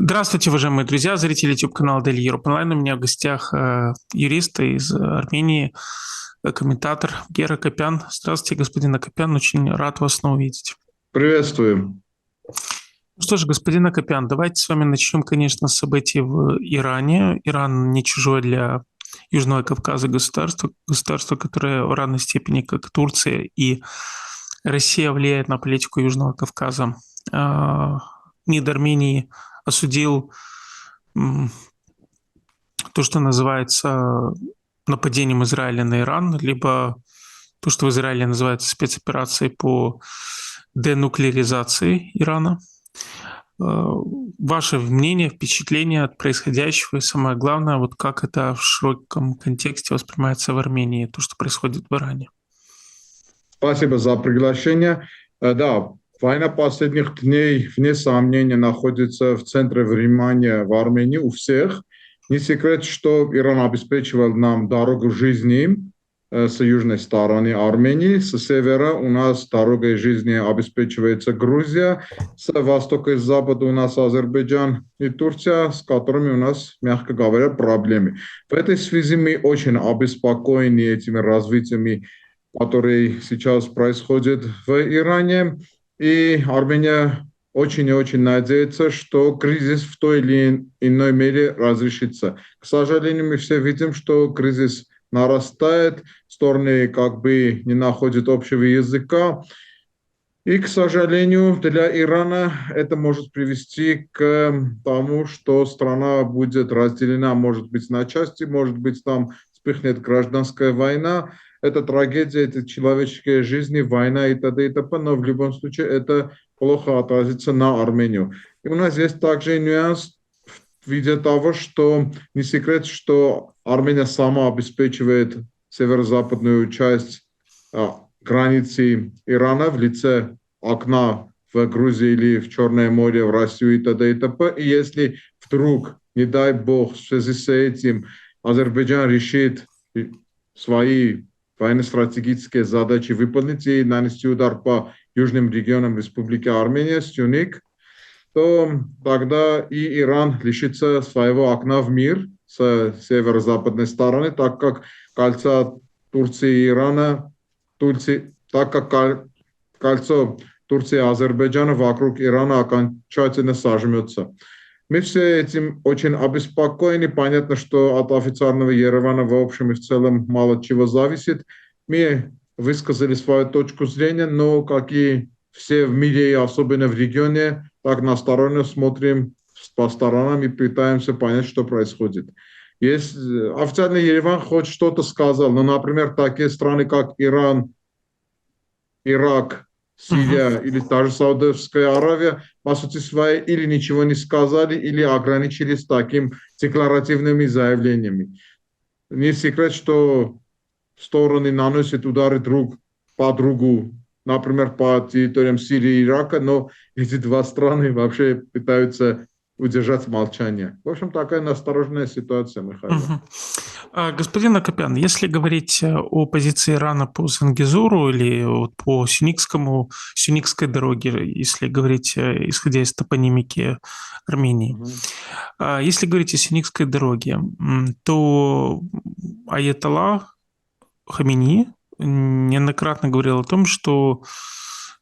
Здравствуйте, уважаемые друзья, зрители YouTube-канала Daily Europe Online. У меня в гостях юрист из Армении, комментатор Гера Акопян. Здравствуйте, господин Акопян, очень рад вас снова видеть. Приветствуем. Ну что ж, господин Акопян, давайте с вами начнем, конечно, с событий в Иране. Иран не чужое для Южного Кавказа государство, которое в равной степени, как Турция и Россия, влияет на политику Южного Кавказа. МИД Армении осудил то, что называется нападением Израиля на Иран, либо то, что в Израиле называется спецоперацией по денуклеаризации Ирана. Ваше мнение, впечатление от происходящего и самое главное, вот как это в широком контексте воспринимается в Армении, то, что происходит в Иране? Спасибо за приглашение. Да, война последних дней, вне сомнения, находится в центре внимания в Армении у всех. Не секрет, что Иран обеспечивал нам дорогу жизни с южной стороны Армении. С севера у нас дорогой жизни обеспечивается Грузия. С востока и запада у нас Азербайджан и Турция, с которыми у нас, мягко говоря, проблемы. В этой связи мы очень обеспокоены этими развитиями, которые сейчас происходят в Иране. И Армения очень и очень надеется, что кризис в той или иной мере разрешится. К сожалению, мы все видим, что кризис нарастает, стороны как бы не находят общего языка. И, к сожалению, для Ирана это может привести к тому, что страна будет разделена, может быть, на части, может быть, там вспыхнет гражданская война. Это трагедия, это человеческие жизни, война и т.д. и т.п. Но в любом случае это плохо отразится на Армению. И у нас есть также нюанс в виде того, что не секрет, что Армения сама обеспечивает северо-западную часть границы Ирана в лице окна в Грузии или в Черное море, в Россию и т.д. и т.п. И если вдруг, не дай бог, в связи с этим Азербайджан решит свои военно-стратегические задачи выполнить и нанести удар по южным регионам Республики Армения, Сюник, то тогда и Иран лишится своего окна в мир с северо-западной стороны, так как кольца Турции и Ирана, кольцо Турции и Азербайджана вокруг Ирана окончательно сожмется. Мы все этим очень обеспокоены. Понятно, что от официального Еревана в общем и в целом мало чего зависит. Мы высказали свою точку зрения, но, как и все в мире, и особенно в регионе, так настороженно смотрим по сторонам и пытаемся понять, что происходит. Если официальный Ереван хоть что-то сказал, но, например, такие страны, как Иран, Ирак, Сирия или та же Саудовская Аравия, по сути своей, или ничего не сказали, или ограничились таким декларативными заявлениями. Не секрет, что стороны наносят удары друг по другу, например, по территориям Сирии и Ирака, но эти два страны вообще пытаются удержать молчание. В общем, такая настороженная ситуация, Михаил. Господин Акопян, если говорить о позиции Ирана по Зангезуру или вот по Сюникской дороге, если говорить, исходя из топонимики Армении, если говорить о Сюникской дороге, то Аятолла Хамини неоднократно говорил о том, что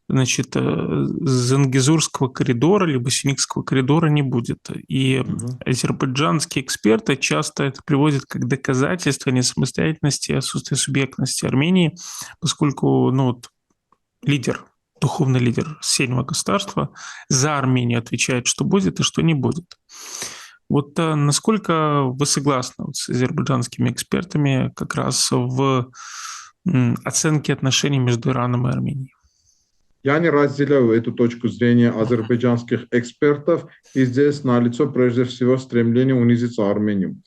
Зангезурского коридора либо Сюникского коридора не будет. И азербайджанские эксперты часто это приводят как доказательство несамостоятельности и отсутствия субъектности Армении, поскольку духовный лидер соседнего государства за Армению отвечает, что будет и что не будет. Вот насколько вы согласны с азербайджанскими экспертами как раз в оценке отношений между Ираном и Арменией? Я не разделяю эту точку зрения азербайджанских экспертов, и здесь налицо прежде всего стремление унизить Армению.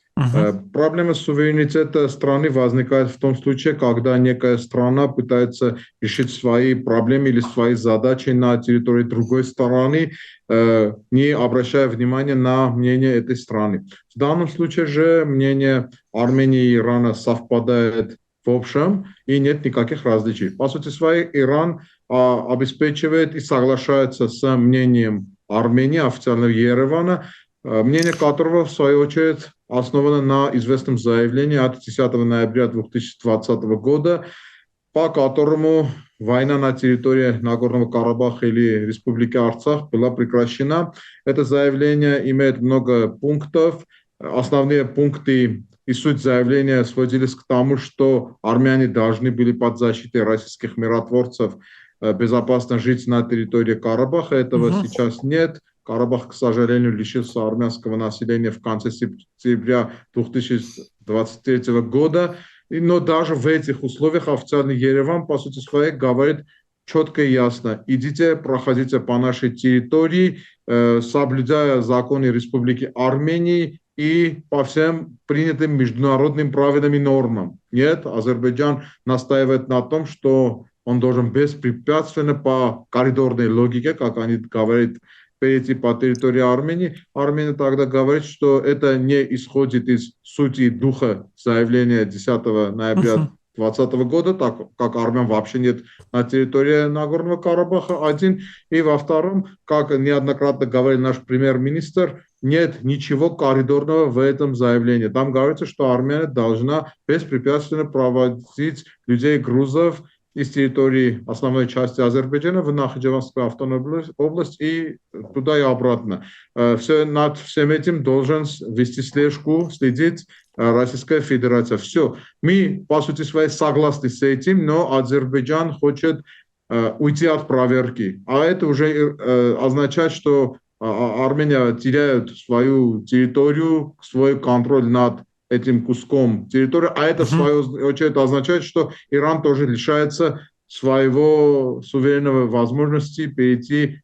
Проблема суверенитета страны возникает в том случае, когда некая страна пытается решить свои проблемы или свои задачи на территории другой страны, не обращая внимания на мнение этой страны. В данном случае же мнение Армении и Ирана совпадает в общем, и нет никаких различий. По сути своей, Иран обеспечивает и соглашается с мнением Армении, официального Еревана, мнение которого, в свою очередь, основано на известном заявлении от 10 ноября 2020 года, по которому война на территории Нагорного Карабаха или Республики Арцах была прекращена. Это заявление имеет много пунктов. Основные пункты и суть заявления сводились к тому, что армяне должны были под защитой российских миротворцев безопасно жить на территории Карабаха. Этого сейчас нет. Карабах, к сожалению, лишился армянского населения в конце сентября 2023 года. Но даже в этих условиях официальный Ереван, по сути своей, говорит четко и ясно: идите, проходите по нашей территории, соблюдая законы Республики Армении и по всем принятым международным правилам и нормам. Нет, Азербайджан настаивает на том, что он должен беспрепятственно по коридорной логике, как они говорят, перейти по территории Армении. Армения тогда говорит, что это не исходит из сути и духа заявления 10 ноября 2020 года, так как армян вообще нет на территории Нагорного Карабаха, один. И во втором, как неоднократно говорил наш премьер-министр, нет ничего коридорного в этом заявлении. Там говорится, что Армения должна беспрепятственно проводить людей, грузов из территории основной части Азербайджана в Нахичеванскую автономную область и туда и обратно. Над всем этим должен вести слежку, следить Российская Федерация. Все. Мы, по сути своей, согласны с этим, но Азербайджан хочет уйти от проверки. А это уже означает, что Армения теряет свою территорию, свой контроль над этим куском территории, а это, в свою очередь, означает, что Иран тоже лишается своего суверенного возможности перейти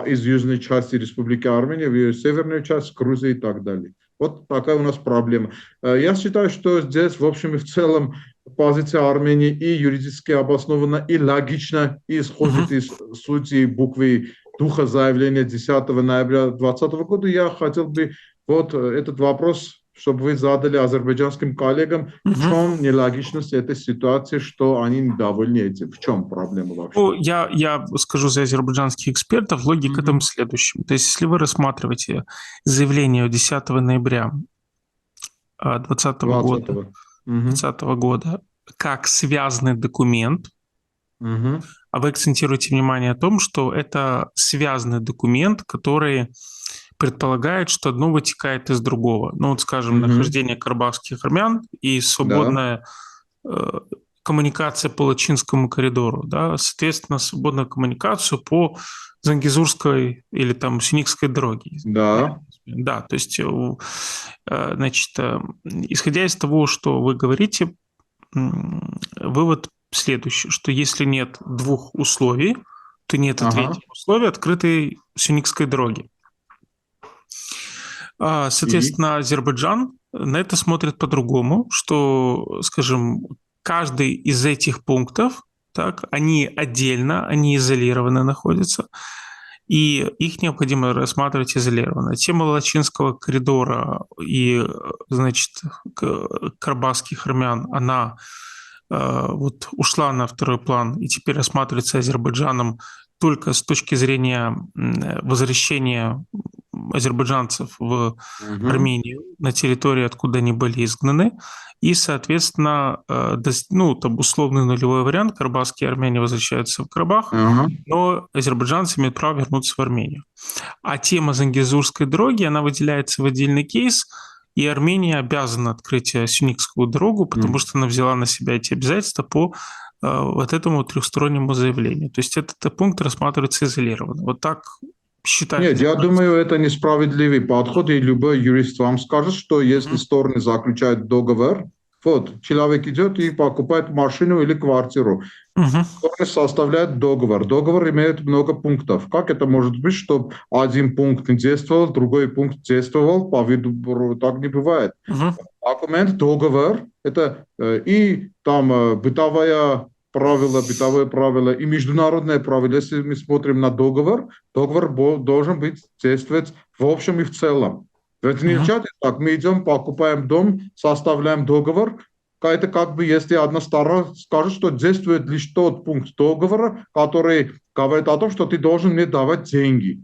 из южной части Республики Армения в ее северную часть, Грузии и так далее. Вот такая у нас проблема. Я считаю, что здесь, в общем и в целом, позиция Армении и юридически обоснована, и логична, и исходит из сути буквы духа заявления 10 ноября 2020 года. Я хотел бы вот этот вопрос, чтобы вы задали азербайджанским коллегам, в чем нелогичность этой ситуации, что они недовольны этим, в чем проблема вообще? Ну, я скажу за азербайджанских экспертов, логика там следующая. То есть, если вы рассматриваете заявление 10 ноября 2020 года как связанный документ, а вы акцентируете внимание о том, что это связанный документ, который предполагает, что одно вытекает из другого. Ну, вот, скажем, нахождение карабахских армян и свободная коммуникация по Лачинскому коридору, да, соответственно, свободную коммуникацию по Зангезурской или там Сюникской дороге. Да. Да, то есть, значит, исходя из того, что вы говорите, вывод следующий, что если нет двух условий, то нет и третьего условия открытой Сюникской дороги. Соответственно, Азербайджан на это смотрит по-другому, что, скажем, каждый из этих пунктов, так, они отдельно, они изолированно находятся, и их необходимо рассматривать изолированно. Тема Лачинского коридора и, значит, карабахских армян, она вот ушла на второй план и теперь рассматривается Азербайджаном только с точки зрения возвращения азербайджанцев в Армению на территории, откуда они были изгнаны. И, соответственно, ну, там условный нулевой вариант, карабахские армяне возвращаются в Карабах, но азербайджанцы имеют право вернуться в Армению. А тема Зангезурской дороги, она выделяется в отдельный кейс, и Армения обязана открыть Сюникскую дорогу, потому что она взяла на себя эти обязательства по вот этому трехстороннему заявлению. То есть этот пункт рассматривается изолированно. Вот так считать. Нет, я думаю, это несправедливый подход, и любой юрист вам скажет, что если стороны заключают договор, вот, человек идет и покупает машину или квартиру. Стороны составляют договор. Договор имеет много пунктов. Как это может быть, чтобы один пункт действовал, другой пункт действовал? По виду так не бывает. Документ, договор, это и там бытовое правило и международное правило. Если мы смотрим на договор, договор должен быть действовать в общем и в целом. Это нельзя так. Мы идем, покупаем дом, составляем договор. Это как бы, если одна сторона скажет, что действует лишь тот пункт договора, который говорит о том, что ты должен мне давать деньги.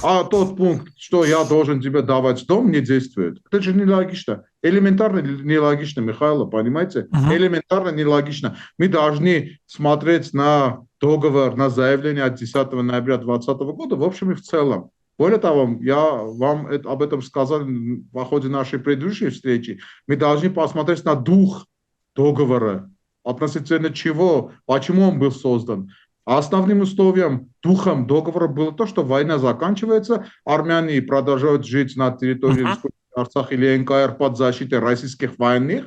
А тот пункт, что я должен тебе давать дом, не действует. Это же нелогично. Элементарно нелогично, Михаил, понимаете? Мгм. Элементарно нелогично. Мы должны смотреть на договор, на заявление от 10 ноября 2020 года в общем и в целом. Более того, я вам об этом сказал в ходе нашей предыдущей встречи. Мы должны посмотреть на дух договора, относительно чего, почему он был создан. А основным условием, духом договора было то, что война заканчивается, армяне продолжают жить на территории Мгм. Республики Арцах или НКР под защитой российских военных,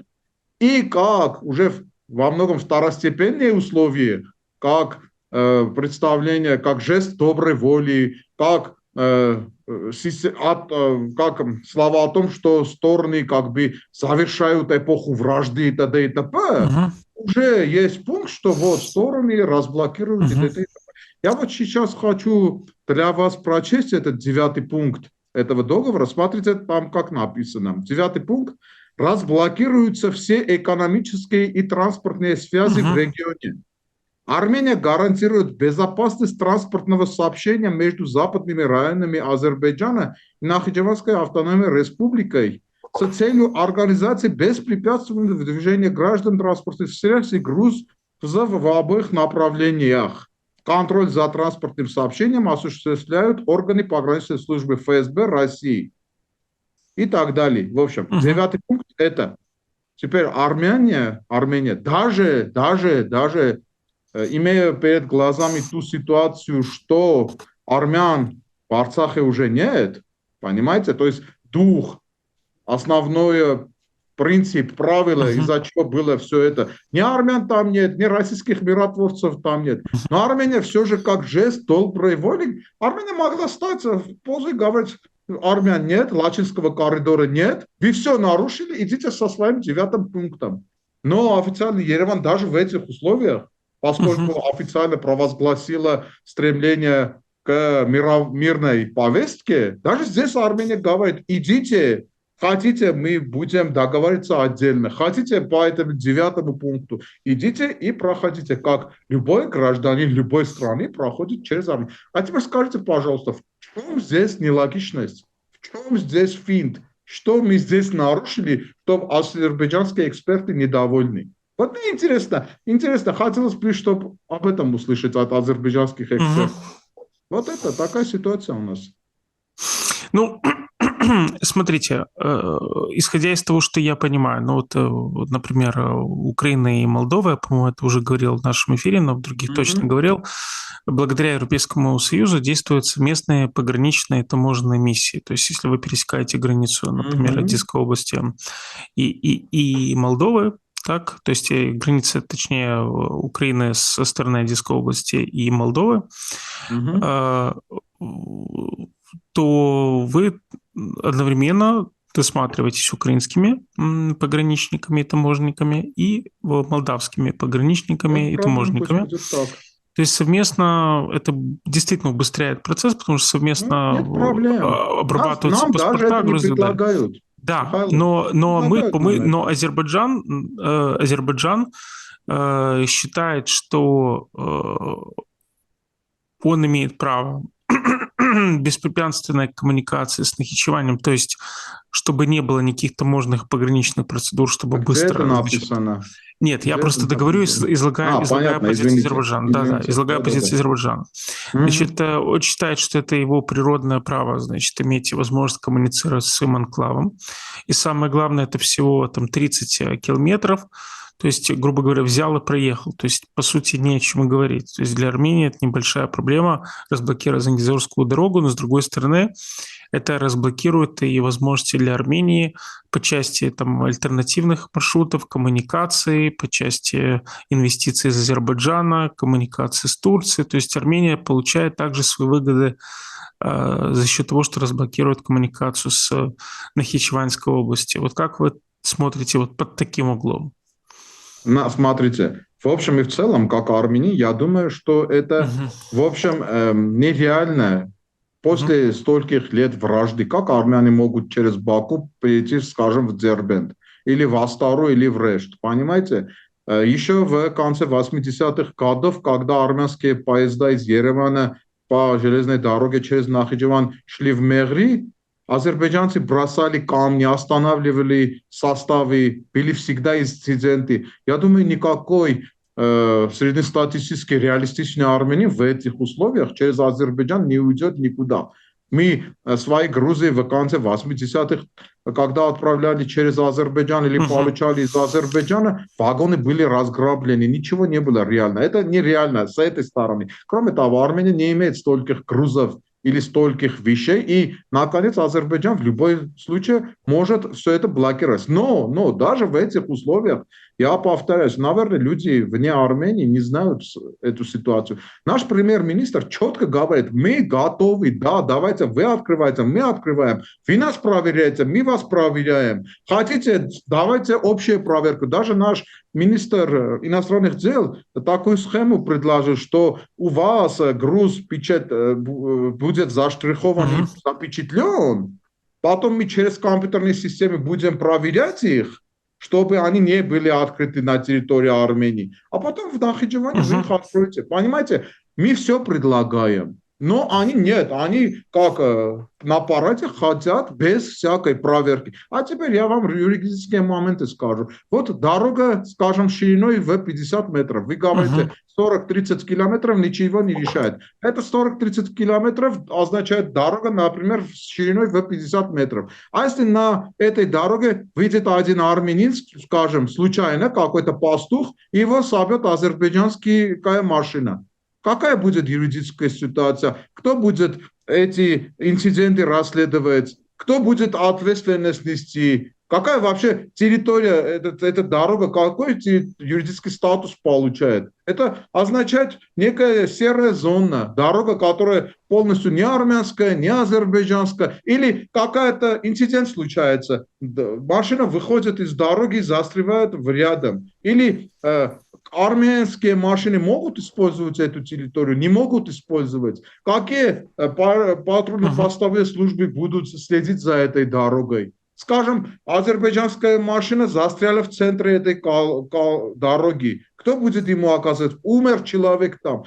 и как уже во многом второстепенные условия, как представление, как жест доброй воли, как слова о том, что стороны как бы завершают эпоху вражды и т.д. и т.п., Мгм. уже есть пункт, что вот стороны разблокируют и Мгм. т.д. Я вот сейчас хочу для вас прочесть этот 9 пункт этого договора. Смотрите, там как написано. 9 пункт. Разблокируются все экономические и транспортные связи в Мгм. регионе. Армения гарантирует безопасность транспортного сообщения между западными районами Азербайджана и Нахичеванской автономной республикой с целью организации беспрепятственного движения граждан транспортных средств и грузов в обоих направлениях. Контроль за транспортным сообщением осуществляют органы пограничной службы ФСБ России и так далее. В общем, Мгм. 9 пункт это. Теперь Армения даже имея перед глазами ту ситуацию, что армян в Арцахе уже нет, понимаете, то есть дух, основное принцип, правило, Мгм. из-за чего было все это. Ни армян там нет, ни российских миротворцев там нет. Но Армения все же как жест доброй воли, Армения могла стать в позу и говорить, армян нет, Лачинского коридора нет, вы все нарушили, идите со своим 9 пунктом. Но официально Ереван даже в этих условиях, Мгм. поскольку официально провозгласила стремление к мирной повестке, даже здесь Армения говорит, идите. Хотите, мы будем договариваться отдельно. Хотите, по этому 9 пункту идите и проходите, как любой гражданин любой страны проходит через армию. А теперь скажите, пожалуйста, в чем здесь нелогичность? В чем здесь финт? Что мы здесь нарушили, что азербайджанские эксперты недовольны? Вот мне интересно, хотелось бы, чтобы об этом услышать от азербайджанских Мгм. экспертов. Вот это такая ситуация у нас. Ну, смотрите, исходя из того, что я понимаю, ну вот, например, Украина и Молдова, я, по-моему, это уже говорил в нашем эфире, но в других точно Мгм. говорил, благодаря Европейскому Союзу действуют местные пограничные таможенные миссии. То есть, если вы пересекаете границу, например, Мгм. Одесской области и Молдовы, так, то есть граница, точнее, Украины со стороны Одесской области и Молдовы, Мгм. э, то вы одновременно досматриваетесь украинскими пограничниками и таможенниками и молдавскими Без пограничниками и проблем, пусть таможенниками. будет так. То есть совместно это действительно убыстряет процесс, потому что Ну, совместно нет проблем. обрабатываются Нам даже паспорта, это не грузы и так далее. предлагают. Да, Михаил, но предлагают нам но это. Азербайджан считает, что он имеет право беспрепятственной коммуникации с Нахичеванием, то есть чтобы не было никаких таможенных пограничных процедур, чтобы А где это быстро, значит. написано? Нет, я Где это просто договорю, написано? излагаю Понятно, позицию извините. Азербайджана. Да, Извините. излагаю Да-да-да. позицию Азербайджана. Значит, Мгм. он считает, что это его природное право, значит, иметь возможность коммуницировать с своим анклавом. И самое главное, это всего там 30 километров. То есть, грубо говоря, взял и проехал. То есть, по сути, не о чем и говорить. То есть, для Армении это небольшая проблема разблокировать Зангезурскую дорогу, но, с другой стороны, это разблокирует и возможности для Армении по части там, альтернативных маршрутов, коммуникации, по части инвестиций из Азербайджана, коммуникации с Турцией. То есть Армения получает также свои выгоды за счет того, что разблокирует коммуникацию с Нахичеванской областью. Вот как вы смотрите вот под таким углом? Смотрите, в общем и в целом, как Армении, я думаю, что это, Мгм. в общем, нереально Мгм. после стольких лет вражды, как армяне могут через Баку прийти, скажем, в Дербент, или в Астару, или в Решт, понимаете? Еще в конце 80-х годов, когда армянские поезда из Еревана по железной дороге через Нахичеван шли в Мегри, азербайджанцы бросали камни, останавливали составы, были всегда инциденты. Я думаю, никакой среднестатистический реалистичный армянин в этих условиях через Азербайджан не уйдет никуда. Мы свои грузы в конце 80-х, когда отправляли через Азербайджан или получали из Азербайджана, вагоны были разграблены, ничего не было реально. Это нереально с этой стороны. Кроме того, Армения не имеет стольких грузов или стольких вещей, и, наконец, Азербайджан в любой случае может все это блокировать. Но даже в этих условиях, я повторяюсь, наверное, люди вне Армении не знают эту ситуацию. Наш премьер-министр четко говорит, мы готовы, да, давайте вы открываете, мы открываем, вы нас проверяете, мы вас проверяем. Хотите, давайте общую проверку. Даже наш министр иностранных дел такую схему предложил, что у вас груз будет заштрихован и запечатлен, потом мы через компьютерные системы будем проверять их, чтобы они не были открыты на территории Армении. А потом в Нахичеване вы их откроете. Понимаете, мы все предлагаем. Но они нет, они как на параде хотят без всякой проверки. А теперь я вам юридические моменты скажу. Вот дорога, скажем, шириной в 50 метров. Вы говорите, 40-30 километров ничего не решает. Это 40-30 километров означает дорога, например, шириной в 50 метров. А если на этой дороге выйдет один армянин, скажем, случайно какой-то пастух, его собьет азербайджанская машина. Какая будет юридическая ситуация? Кто будет эти инциденты расследовать? Кто будет ответственность нести? Какая вообще территория, эта дорога, какой юридический статус получает? Это означает некая серая зона, дорога, которая полностью не армянская, не азербайджанская, или какая-то инцидент случается, машина выходит из дороги и застревает рядом, или армянские машины могут использовать эту территорию, не могут использовать. Какие патрульно-постовые службы будут следить за этой дорогой? Скажем, азербайджанская машина застряла в центре этой дороги. Кто будет ему оказывать? Умер человек там.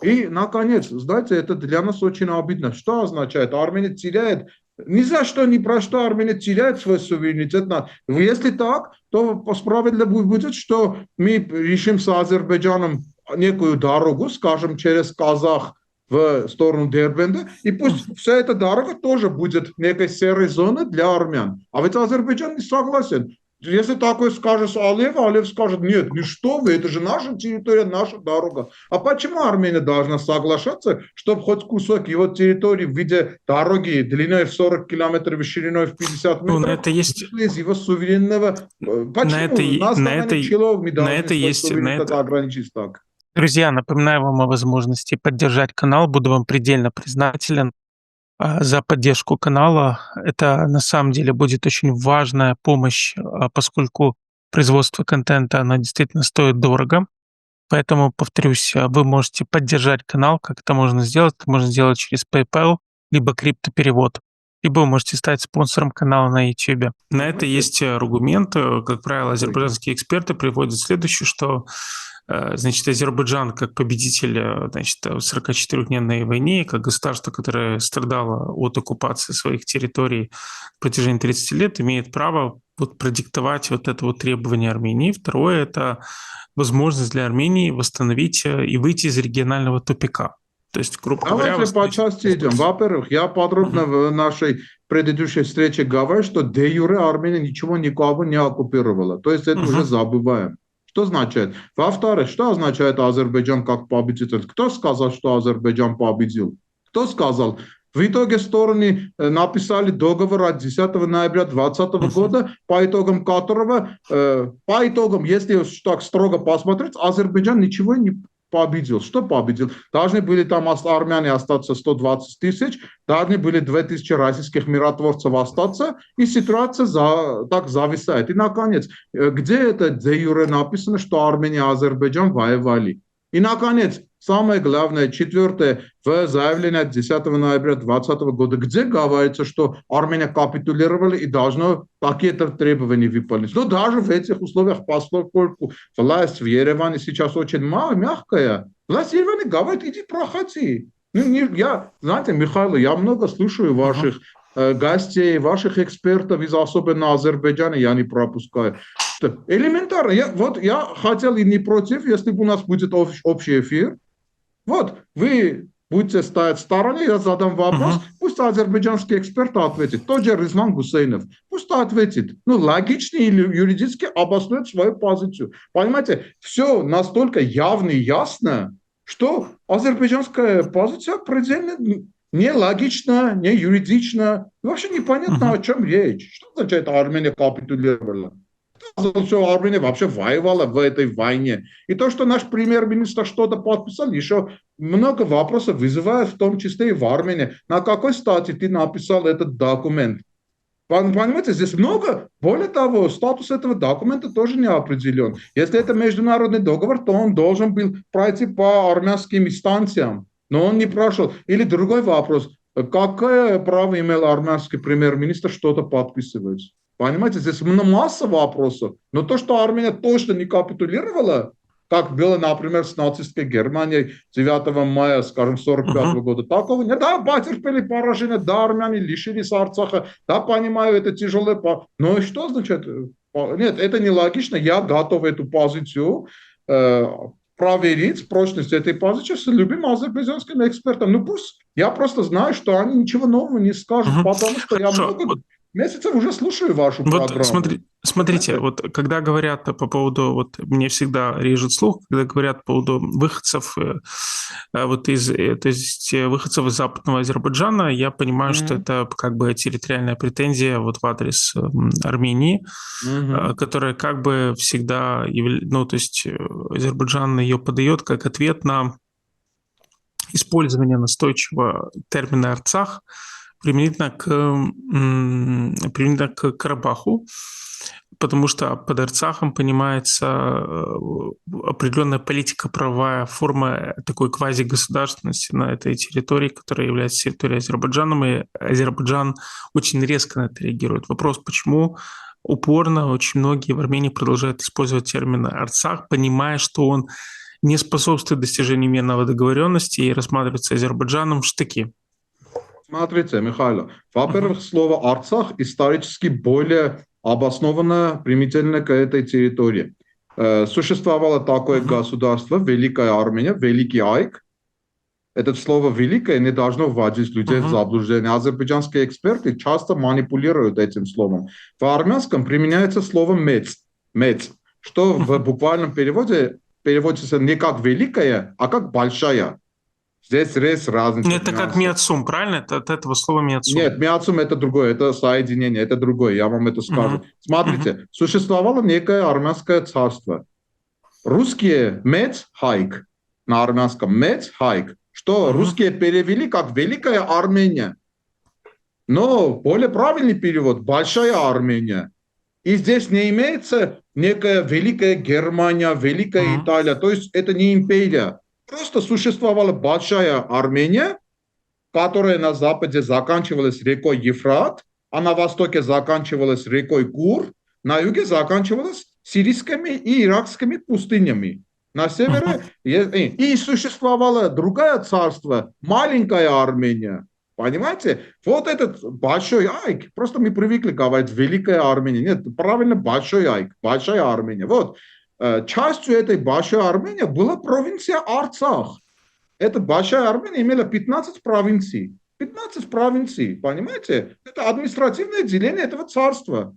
И, наконец, знаете, это для нас очень обидно. Что означает? Армения теряет. Ни за что, ни про что Армения теряет свой суверенитет. Если так, то справедливо будет, что мы решим с Азербайджаном некую дорогу, скажем, через Казах в сторону Дербенда, и пусть вся эта дорога тоже будет некой серой зоной для армян. А ведь Азербайджан не согласен. Если такое скажешь Алиеву, Алиев скажет, нет, ну что вы, это же наша территория, наша дорога. А почему Армения должна соглашаться, чтобы хоть кусок его территории в виде дороги длиной в 40 километров и шириной в 50 метров это есть... из его суверенного... Почему на основании чего мы должны свой суверенитет ограничить так? Друзья, напоминаю вам о возможности поддержать канал. Буду вам предельно признателен за поддержку канала. Это на самом деле будет очень важная помощь, поскольку производство контента, оно действительно стоит дорого. Поэтому, повторюсь, вы можете поддержать канал. Как это можно сделать? Это можно сделать через PayPal, либо криптоберевод. Либо вы можете стать спонсором канала на YouTube. На это есть аргумент. Как правило, азербайджанские эксперты приводят следующее, что значит, Азербайджан как победитель, значит, в 44-дневной войне, как государство, которое страдало от оккупации своих территорий в протяжении 30 лет, имеет право вот продиктовать вот это вот требование Армении. Второе – это возможность для Армении восстановить и выйти из регионального тупика. То есть, грубо говоря... Давайте по части идем. Во-первых, я подробно в нашей предыдущей встрече говорил, что де юре Армения ничего никого не оккупировала. То есть это уже забываем. Что значит? Во-вторых, что означает Азербайджан как победитель? Кто сказал, что Азербайджан победил? Кто сказал? В итоге стороны написали договор от 10 ноября 2020 года, по итогам которого, если так строго посмотреть, Азербайджан ничего не победил. Что победил? Должны были там армяне остаться 120 тысяч, должны были 2000 российских миротворцев остаться, и ситуация так зависает. И, наконец, где это де юре написано, что Армения и Азербайджан воевали? И, наконец, самое главное, четвертое, в заявлении от 10 ноября 2020 года, где говорится, что Армения капитулировала и должна какие-то требования выполнить. Но даже в этих условиях, поскольку власть в Ереване сейчас очень мягкая, власть в Ереване говорит, иди проходи. Знаете, Михаил, я много слушаю Мгм. ваших гостей, ваших экспертов из особенно Азербайджана, я не пропускаю. Что элементарно, я хотел и не против, если бы у нас будет общий эфир. Вот, вы будете стоять в стороне, я задам вопрос, Мгм. пусть азербайджанский эксперт ответит. Тот же Ризман Гусейнов, пусть ответит. Ну, логично или юридически обоснует свою позицию. Понимаете, все настолько явно и ясно, что азербайджанская позиция предельно нелогична, не юридична. Вообще непонятно, о Мгм. чем речь. Что означает Армения капитулировала? Все, Армения вообще воевала в этой войне. И то, что наш премьер-министр что-то подписал, еще много вопросов вызывает, в том числе и в Армении. На какой стати ты написал этот документ? Понимаете, здесь много. Более того, статус этого документа тоже не определен. Если это международный договор, то он должен был пройти по армянским инстанциям. Но он не прошел. Или другой вопрос. Какое право имел армянский премьер-министр что-то подписывать? Понимаете, здесь масса вопросов. Но то, что Армения точно не капитулировала, как было, например, с нацистской Германией 9 мая, скажем, 1945 Мгм. года, такого нет. Да, потерпели поражение, да, армяне лишились Арцаха, да, понимаю, это тяжело. Но и что значит? Нет, это нелогично. Я готов эту позицию проверить, прочность этой позиции с любым азербайджанским экспертом. Ну пусть, я просто знаю, что они ничего нового не скажут, Мгм. потому что я Хорошо. много месяцев уже слушаю вашу Вот программу. смотрите, Понимаете? вот когда говорят по поводу, вот мне всегда режет слух, когда говорят по поводу выходцев, вот то есть выходцев из Западного Азербайджана, я понимаю, что Мгм. это как бы территориальная претензия вот в адрес Армении, Мгм. которая как бы всегда, ну, то есть Азербайджан ее подает как ответ на использование настойчивого термина «Арцах» применительно к Карабаху, потому что под Арцахом понимается определенная политико-правовая форма такой квазигосударственности на этой территории, которая является территорией Азербайджана, и Азербайджан очень резко на это реагирует. Вопрос, почему упорно очень многие в Армении продолжают использовать термин «Арцах», понимая, что он не способствует достижению мирного договоренности и рассматривается Азербайджаном в штыки. Смотрите, Михаил, Мгм. во-первых, слово «Арцах» исторически более обоснованно применительно к этой территории. Существовало такое Мгм. государство, Великая Армения, Великий Айк. Это слово «великое» не должно вводить людей в Мгм. заблуждение. Азербайджанские эксперты часто манипулируют этим словом. В армянском применяется слово «мец», «мец», что в Мгм. буквальном переводе переводится не как «великая», а как «большая». Здесь есть разница в Это как нюансах. миацум, правильно? Это от этого слова миацум. Нет, миацум это другое, это соединение, это другое, я вам это скажу. Мгм. Мгм. Смотрите, существовало некое армянское царство. Русские «мец хайк» на армянском «мец хайк», что Мгм. русские перевели как «Великая Армения». Но более правильный перевод – «Большая Армения». И здесь не имеется некая Великая Германия, Великая Мгм. Италия, то есть это не империя. Просто существовала Большая Армения, которая на западе заканчивалась рекой Ефрат, а на востоке заканчивалась рекой Кур, на юге заканчивалась сирийскими и иракскими пустынями. На Мгм. севере и существовало другое царство, маленькая Армения. Понимаете? Вот этот большой айк, просто мы привыкли говорить Великая Армения. Нет, правильно, большой айк, большая Армения. Вот. Частью этой большой Армении была провинция Арцах. Эта большая Армения имела 15 провинций. 15 провинций, понимаете? Это административное деление этого царства,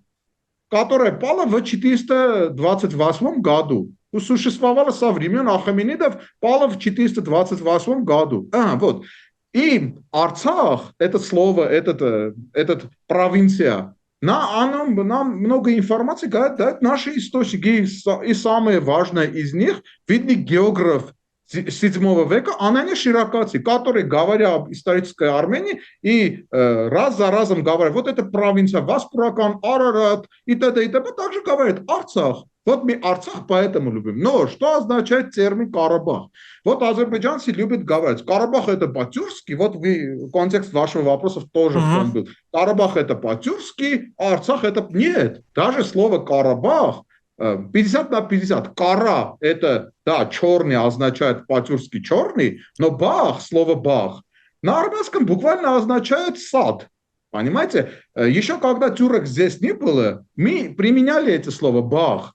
которое пало в 428 году. Существовало со времен Ахаменидов, пало в 428 году. Вот. И Арцах, это слово, этот провинция, нам много информации дают наши источники, и самое важное из них, видный географ VII века Анания Ширакаци, который, говоря об исторической Армении, и раз за разом говорит, вот эта провинция Васпуракан, Арарат и т.д. и т.п. также говорит Арцах. Вот мы Арцах поэтому любим. Но что означает термин Карабах? Вот азербайджанцы любят говорить, Карабах это по-тюркски, вот вы, контекст вашего вопроса тоже в том Мгм. был. Карабах это по-тюркски, а Арцах это... Нет, даже слово Карабах 50 на 50. Кара – это, да, черный означает по-тюркски черный, но бах, слово бах, на армянском буквально означает сад. Понимаете? Еще когда тюрок здесь не было, мы применяли это слово бах.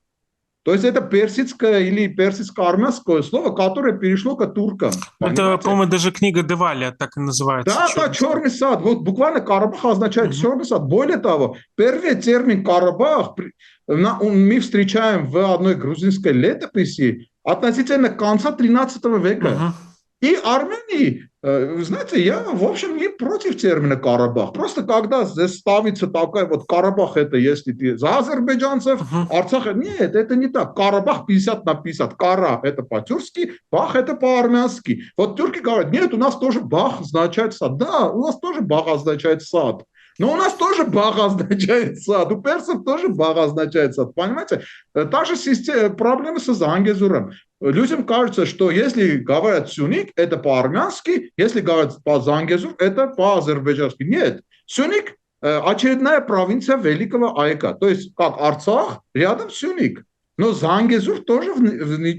То есть это персидское или персидско-армянское слово, которое перешло к туркам. Это, Понимаете? по-моему, даже книга Деваля так и называется. Да, да, черный сад. Вот буквально Карабах означает черный сад. Более того, первый термин Карабах мы встречаем в одной грузинской летописи относительно конца 13 века. И Армении, знаете, я, в общем, не против термина Карабах. Просто когда здесь ставится такая вот Карабах, это если ты за азербайджанцев, Арцах, нет, это не так. Карабах 50 на 50. Кара – это по-тюркски, Бах – это по-армянски. Вот тюрки говорят, нет, у нас тоже Бах означает сад. Да, у нас тоже Бах означает сад. Но у нас тоже Бах означает сад, у персов тоже Бах означает сад, понимаете? Та же проблема с Зангезуром. Людям кажется, что если говорят сюник, это по-армянски, если говорят по-зангезур, это по-азербайджански. Нет, сюник – очередная провинция Великого Айка, то есть как Арцах, рядом сюник. Но Зангезур тоже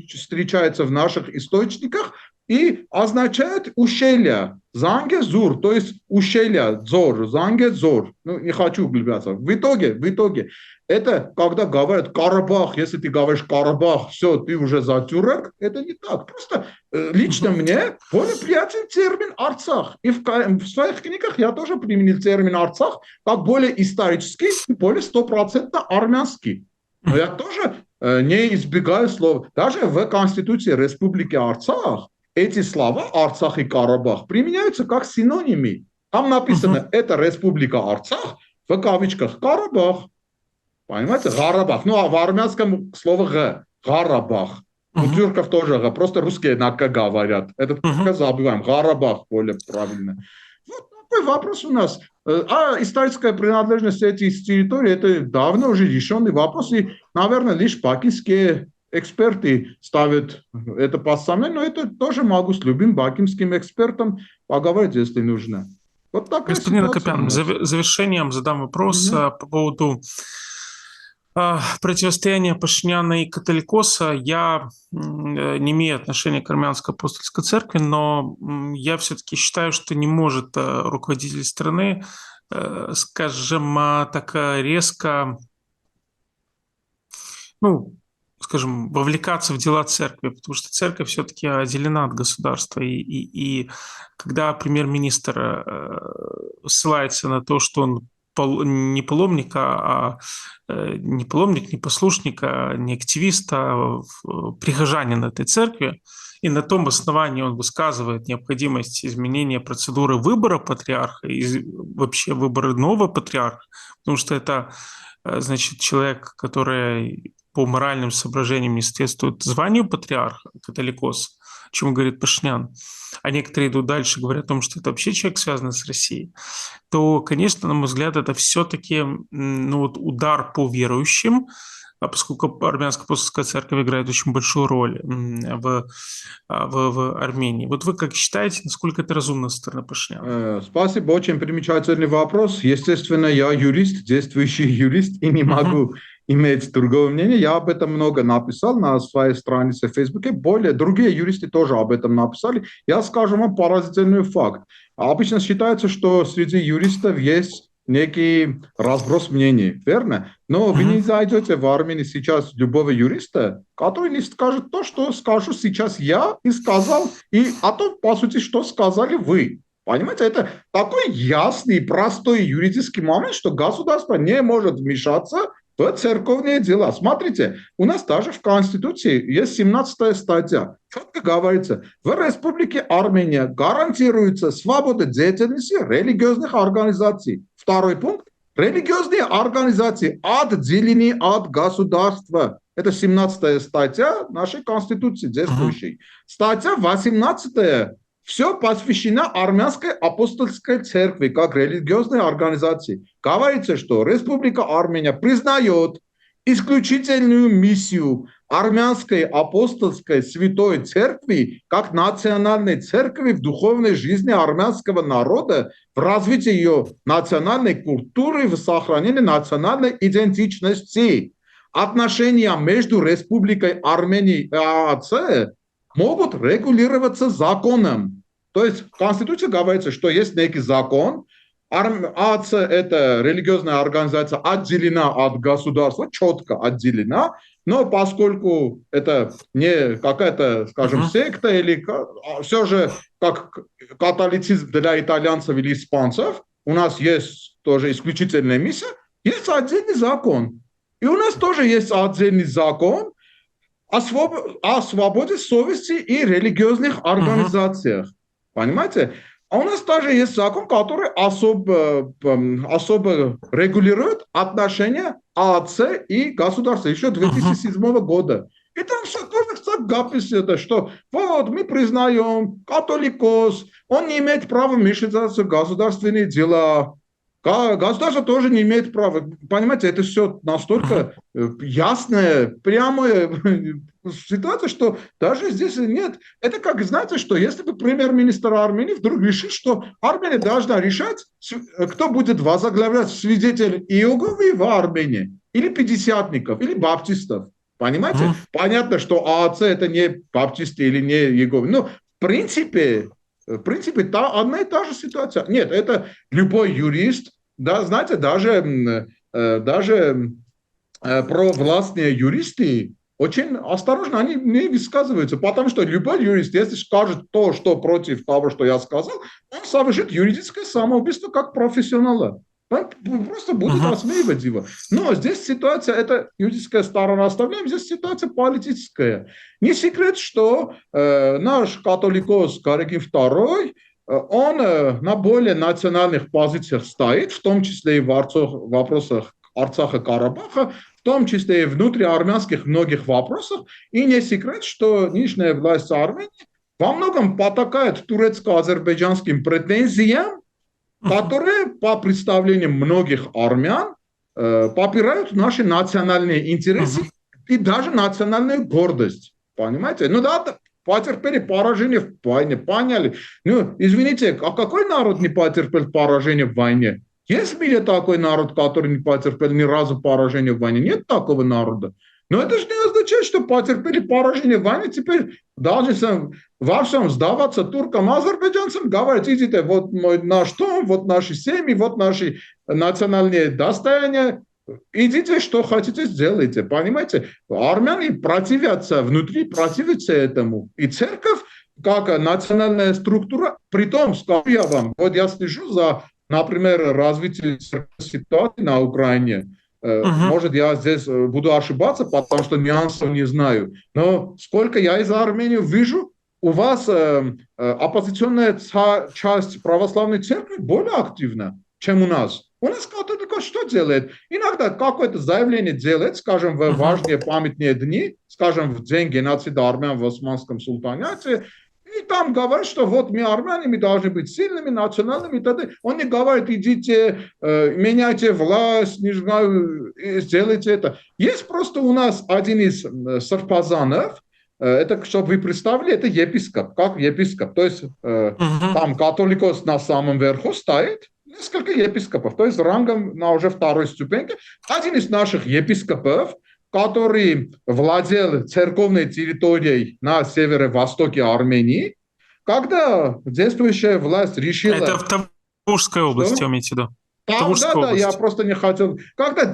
встречается в наших источниках и означает ущелье. Зангезур, то есть ущелье, зор, Зангезор. Ну, не хочу углубляться. В итоге, это когда говорят Карабах, если ты говоришь Карабах, все, ты уже за тюрок, это не так. Просто лично мне более приятен термин Арцах. И в своих книгах я тоже применил термин Арцах как более исторический, более стопроцентно армянский. Но я тоже не избегаю слов. Даже в Конституции Республики Арцах эти слова Арцах и Карабах применяются как синонимы. Там написано «это Республика Арцах», в кавычках «Карабах». Понимаете? Гарабах. Ну, а в армянском слово «г». Гарабах. У тюрков тоже «г». Просто русские на «к» говорят. Это только забываем. Гарабах более правильно. Вот такой вопрос у нас. А историческая принадлежность этих территорий – это давно уже решенный вопрос. И, наверное, лишь пакистские эксперты ставят это под сомнение, но это тоже могу с любым бакинским экспертом поговорить, если нужно. Вот такая Господин ситуация. Акопян, завершением задам вопрос по поводу противостояния Пашиняна и католикоса. Я не имею отношения к армянской апостольской церкви, но я все-таки считаю, что не может руководитель страны, скажем, так резко, скажем, вовлекаться в дела церкви, потому что церковь все-таки отделена от государства. И когда премьер-министр ссылается на то, что он не паломник, не паломник, не послушник, не активист, а прихожанин этой церкви, и на том основании он высказывает необходимость изменения процедуры выбора патриарха и вообще выбора нового патриарха, потому что это, значит, человек, который по моральным соображениям не соответствует званию патриарха, католикос, о чем говорит Пашинян, а некоторые идут дальше, говорят о том, что это вообще человек, связанный с Россией, то, конечно, на мой взгляд, это все-таки удар по верующим, поскольку армянская апостольская церковь играет очень большую роль в Армении. Вот вы как считаете, насколько это разумно со стороны Пашиняна? Спасибо, очень примечательный вопрос. Естественно, я юрист, действующий юрист, и не могу иметь другое мнение. Я об этом много написал на своей странице в Фейсбуке. Другие юристы тоже об этом написали. Я скажу вам поразительный факт. Обычно считается, что среди юристов есть некий разброс мнений, верно? Но вы не найдете в Армении сейчас любого юриста, который не скажет то, что скажу сейчас я и сказал, а то, по сути, что сказали вы. Понимаете, это такой ясный, простой юридический момент, что государство не может вмешаться в церковные дела. Смотрите, у нас даже в Конституции есть 17 статья. Четко говорится, в Республике Армения гарантируется свобода деятельности религиозных организаций. Второй пункт. Религиозные организации отделены от государства. Это 17 статья нашей Конституции действующей. Статья 18. Все посвящено армянской апостольской церкви как религиозной организации. Говорится, что Республика Армения признает исключительную миссию армянской апостольской святой церкви как национальной церкви в духовной жизни армянского народа, в развитии ее национальной культуры, в сохранении национальной идентичности. отношения между Республикой Армения и ААЦ могут регулироваться законом. То есть в Конституции говорится, что есть некий закон, ААЦ – это религиозная организация, отделена от государства, четко отделена, но поскольку это не какая-то, скажем, секта или все же как католицизм для итальянцев или испанцев, у нас есть тоже исключительная миссия, есть отдельный закон. И у нас тоже есть отдельный закон о свободе совести и религиозных организациях. Понимаете? А у нас также есть закон, который особо регулирует отношения ААЦ и государства еще 2007 года. И там все тоже написано, что вот мы признаем, католикос, он не имеет права вмешиваться в государственные дела. Государство тоже не имеет права. Понимаете, это все настолько ясная, прямая ситуация, что даже здесь нет. Это как, знаете, что если бы премьер-министр Армении вдруг решит, что Армения должна решать, кто будет возглавлять свидетелей Иеговы в Армении, или пятидесятников, или баптистов. Понимаете? Понятно, что ААЦ это не баптисты или не Иеговы. Но в принципе, одна и та же ситуация. Нет, это любой юрист, да, знаете, даже провластные юристы очень осторожно, они не высказываются, потому что любой юрист, если скажет то, что против того, что я сказал, он совершит юридическое самоубийство как профессионала. Он просто будет осмеивать его. Но здесь ситуация, это юридическая сторона оставляем, здесь ситуация политическая. Не секрет, что наш католикос Карагин II, он на более национальных позициях стоит, в том числе и в вопросах Арцаха и Карабаха, в том числе и внутриармянских многих вопросах. И не секрет, что нынешняя власть Армении во многом потакает турецко-азербайджанским претензиям, которые, по представлениям многих армян, попирают наши национальные интересы и даже национальную гордость. Понимаете? Ну да, потерпели поражение в войне, поняли. Ну, извините, а какой народ не потерпел поражение в войне? Есть в мире такой народ, который не потерпел ни разу поражение в войне? Нет такого народа. Но это же не означает, что потерпели поражение в войне, теперь должны во всем сдаваться туркам, азербайджанцам, говорить, идите, вот наш дом, вот наши семьи, вот наши национальные достояния, идите, что хотите, сделайте, понимаете? Армяне противятся, внутри противятся этому. И церковь, как национальная структура, притом, скажу я вам, вот я слежу за, например, развитием ситуации на Украине. Может, я здесь буду ошибаться, потому что нюансов не знаю. Но сколько я из Армении вижу, у вас оппозиционная часть православной церкви более активна, чем у нас. У нас католикос что делает? Иногда какое-то заявление делает, скажем, в важные памятные дни, скажем, в день геноцида армян в Османском султанате, и там говорят, что вот мы армяне, мы должны быть сильными, национальными и так далее. Он не говорит, идите, меняйте власть, не знаю, сделайте это. Есть просто у нас один из сарпазанов, это, чтобы вы представили, это епископ, как епископ. То есть там католикос на самом верху стоит, несколько епископов, то есть рангом на уже второй ступеньке. Один из наших епископов, который владел церковной территорией на северо-востоке Армении, когда действующая власть решила... Это в Тавушской области, имеете в виду? Да, я просто не хотел... Когда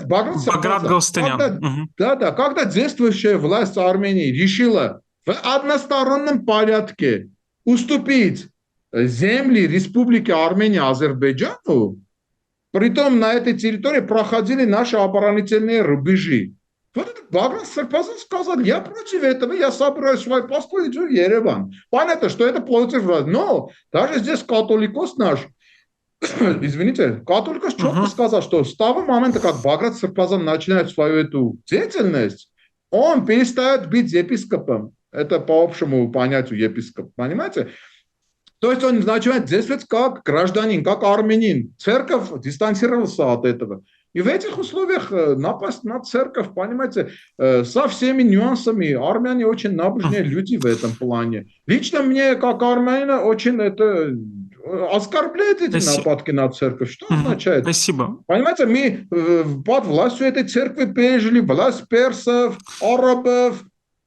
когда действующая власть Армении решила в одностороннем порядке уступить земли Республики Армения Азербайджану, притом на этой территории проходили наши оборонительные рубежи. Вот этот Баграт Сарпазан сказал, я против этого, я собираю свой посол и иду в Ереван. Понятно, что это против власти. Но даже здесь католикос наш, извините, католикос четко сказал, что с того момента, как Баграт Сарпазан начинает свою эту деятельность, он перестает быть епископом. Это по общему понятию епископ, понимаете? То есть он начинает действовать как гражданин, как армянин. Церковь дистанцировался от этого. И в этих условиях напасть на церковь, понимаете, со всеми нюансами. Армяне очень набожные люди в этом плане. Лично мне, как армянина, очень это оскорбляет эти нападки на церковь. Что означает? Спасибо. Понимаете, мы под властью этой церкви пережили власть персов, арабов,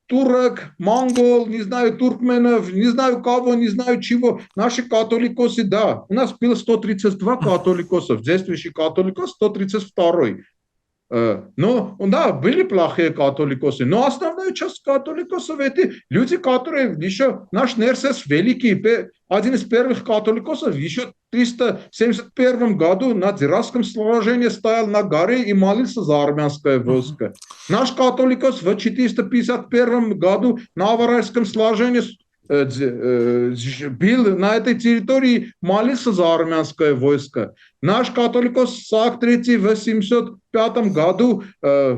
турок, монгол, не знаю, туркменов, не знаю кого, не знаю чего. Наши католикосы, да, у нас было 132 католикосов, действующий католикос 132. Но, да, были плохие католикосы, но основная часть католикосов это люди, которые еще, наш Нерсес Великий, один из первых католикосов, еще в 371 году на Дзиравском сражении стоял на горе и молился за армянское войско. Наш католикос в 451 году на Аварайском сражении был на этой территории, молился за армянское войско. Наш католикос Саак III в 1985 году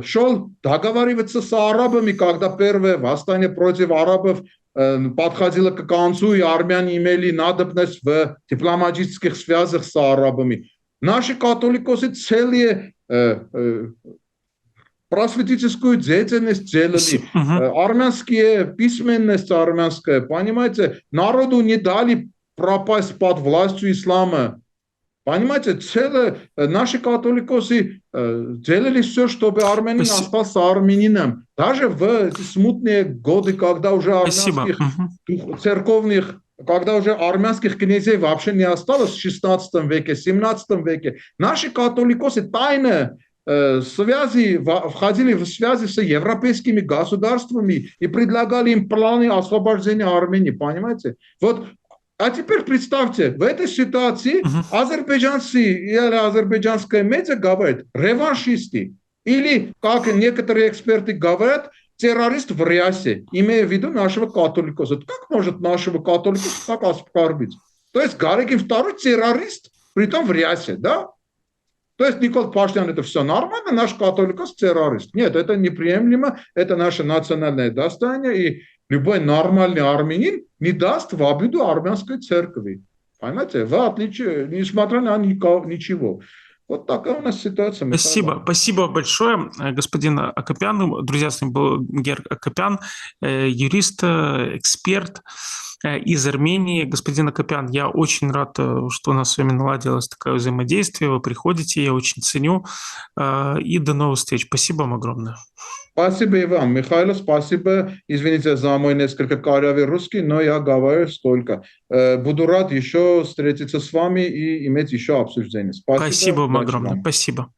шел договариваться с арабами, когда первое восстание против арабов подходило к концу, и армяне имели надобность в дипломатических связях с арабами. Наши католикосы целые просветительскую деятельность делали, армянские, письменность армянская, понимаете, народу не дали пропасть под властью ислама. Понимаете, наши католикосы делали все, чтобы армянин остался армянином. Даже в смутные годы, когда уже армянских церковных, когда уже армянских князей вообще не осталось в 16 веке, 17 веке, наши католикосы тайно входили в связи с европейскими государствами и предлагали им планы освобождения Армении, понимаете? Вот, а теперь представьте, в этой ситуации азербайджанцы или азербайджанская медиа говорят реваншисты, или, как некоторые эксперты говорят, террорист в рясе, имея в виду нашего католикоса. Как может нашего католикоса так оскорбить? То есть Гарикин II террорист, притом в рясе, да? То есть Никол Пашинян это все нормально, наш католикос террорист. Нет, это неприемлемо, это наше национальное достояние, и любой нормальный армянин не даст в обиду армянской церкви. Понимаете, в отличие, несмотря на ничего. Вот такая у нас ситуация. Спасибо большое, господин Акопян. Друзья, с нами был Гер Акопян, юрист, эксперт из Армении. Господин Акопян, я очень рад, что у нас с вами наладилось такое взаимодействие. Вы приходите, я очень ценю. И до новых встреч. Спасибо вам огромное. Спасибо и вам, Михаил, спасибо. Извините за мой несколько корявый русский, но я говорю столько. Буду рад еще встретиться с вами и иметь еще обсуждение. Спасибо вам огромное. Спасибо.